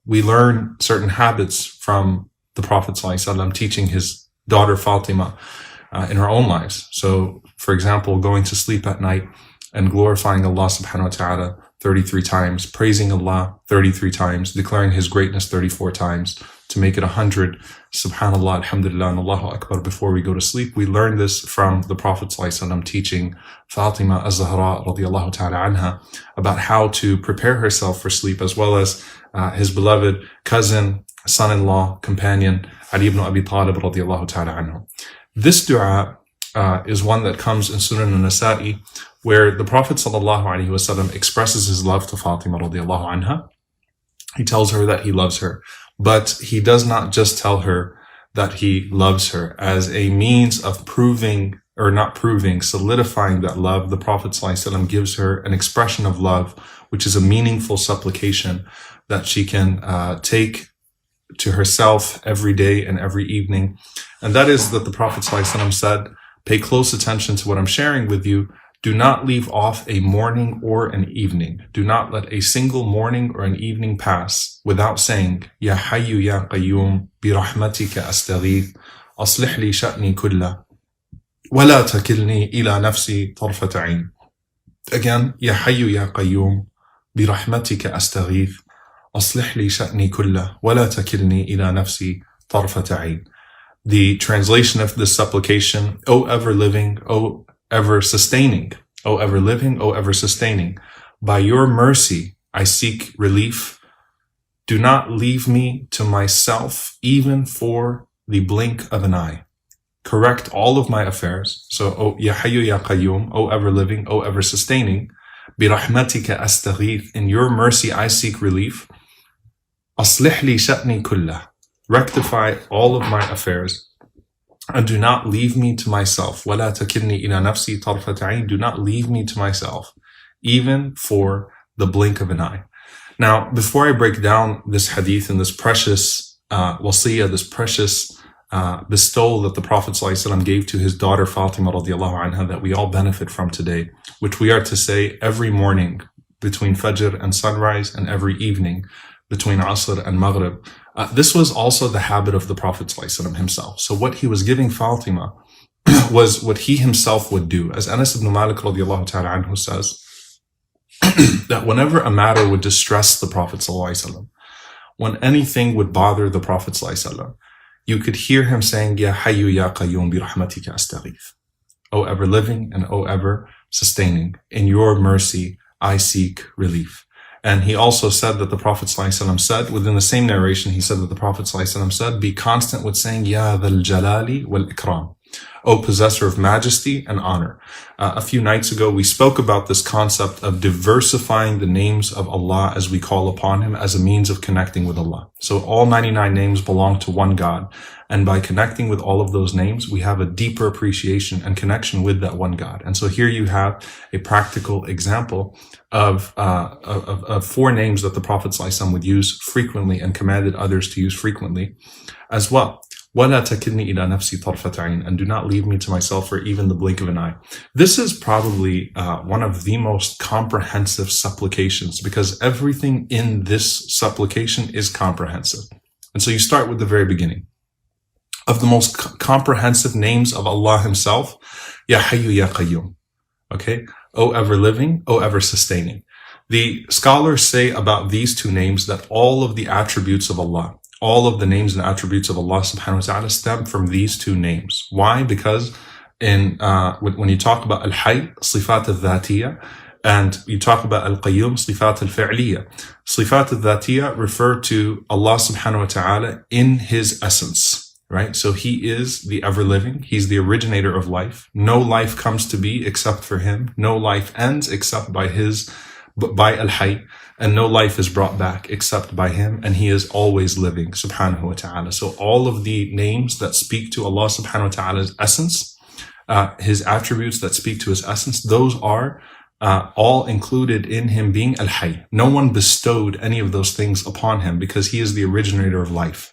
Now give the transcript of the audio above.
we learn certain habits from the Prophet ﷺ, teaching his daughter Fatimah in her own lives. So, for example, going to sleep at night and glorifying Allah subhanahu wa ta'ala 33 times, praising Allah 33 times, declaring His greatness 34 times, to make it 100, subhanallah, alhamdulillah, and Allahu Akbar before we go to sleep. We learn this from the Prophet ﷺ teaching Fatimah az-Zahra radiyallahu ta'ala anha about how to prepare herself for sleep, as well as his beloved cousin, son-in-law, companion, Ali ibn Abi Talib radiyallahu ta'ala anhu. This dua is one that comes in Sunan al-Nasa'i, where the Prophet ﷺ expresses his love to Fatimah radiyallahu anha. He tells her that he loves her, but he does not just tell her that he loves her. As a means of proving, or not proving, solidifying that love, the Prophet ﷺ gives her an expression of love, which is a meaningful supplication that she can take to herself every day and every evening. And that is that the Prophet ﷺ said, pay close attention to what I'm sharing with you. Do not leave off a morning or an evening. Do not let a single morning or an evening pass without saying, Ya Hayyu Ya Qayyum, bi rahmatika astaghith, aslih li sha'ni kullah, wa la takilni ila nafsi tarfat ayn. Again, Ya Hayyu Ya Qayyum, bi rahmatika astaghith, aslih li sha'ni kullah, wa la takilni ila nafsi tarfat ayn. The translation of this supplication, O ever living, O ever sustaining, O ever living, O ever sustaining, by your mercy I seek relief. Do not leave me to myself even for the blink of an eye. Correct all of my affairs. So, O Ya Hayyu Ya Qayyum, O ever living, O ever sustaining, bi rahmatika astaghith, in your mercy I seek relief. Aslih li sha'ni kullah, rectify all of my affairs. And do not leave me to myself. وَلَا تَكِلْنِي إِلَى نَفْسِي طَرْفَةَ عَيْنٍ. Do not leave me to myself, even for the blink of an eye. Now, before I break down this hadith and this precious wasiyah, this precious bestowal that the Prophet ﷺ gave to his daughter Fatimah radiallahu anha, that we all benefit from today, which we are to say every morning between Fajr and sunrise, and every evening between Asr and Maghrib. This was also the habit of the Prophet ﷺ himself. So what he was giving Fatima was what he himself would do. As Anas ibn Malik radiallahu ta'ala anhu says, that whenever a matter would distress the Prophet ﷺ, when anything would bother the Prophet ﷺ, you could hear him saying, Ya Hayyu Ya Qayyum bi rahmatika astaghith. O ever living and O ever sustaining, in your mercy I seek relief. And he also said that the Prophet ﷺ said, within the same narration, he said that the Prophet ﷺ said, be constant with saying, Ya dhal jalali wal ikram, O possessor of majesty and honor. A few nights ago, we spoke about this concept of diversifying the names of Allah as we call upon Him as a means of connecting with Allah. So all 99 names belong to one God. And by connecting with all of those names, we have a deeper appreciation and connection with that one God. And so here you have a practical example of 4 names that the Prophet ﷺ would use frequently and commanded others to use frequently as well. وَلَا تَكِلْنِي إِلَى نَفْسِي طَرْفَةَ عَيْنٍ, and do not leave me to myself for even the blink of an eye. This is probably one of the most comprehensive supplications, because everything in this supplication is comprehensive. And so you start with the very beginning of the most comprehensive names of Allah Himself, Ya Hayyu Ya Qayyum. Okay? O ever living, O ever sustaining. The scholars say about these 2 names that all of the attributes of Allah, all of the names and attributes of Allah subhanahu wa ta'ala stem from these 2 names. Why? Because when you talk about Al-Hayy, Sifat al-Dhatiyya, and you talk about Al-Qayyum, Sifat al-Fi'liyya. Sifat al-Dhatiyya refer to Allah subhanahu wa ta'ala in His essence, right? So He is the ever-living. He's the originator of life. No life comes to be except for Him. No life ends except by Al-Hayy. And no life is brought back except by Him, and He is always living, subhanahu wa ta'ala. So all of the names that speak to Allah subhanahu wa ta'ala's essence, His attributes that speak to His essence, those are all included in Him being Al-Hayy. No one bestowed any of those things upon Him, because He is the originator of life.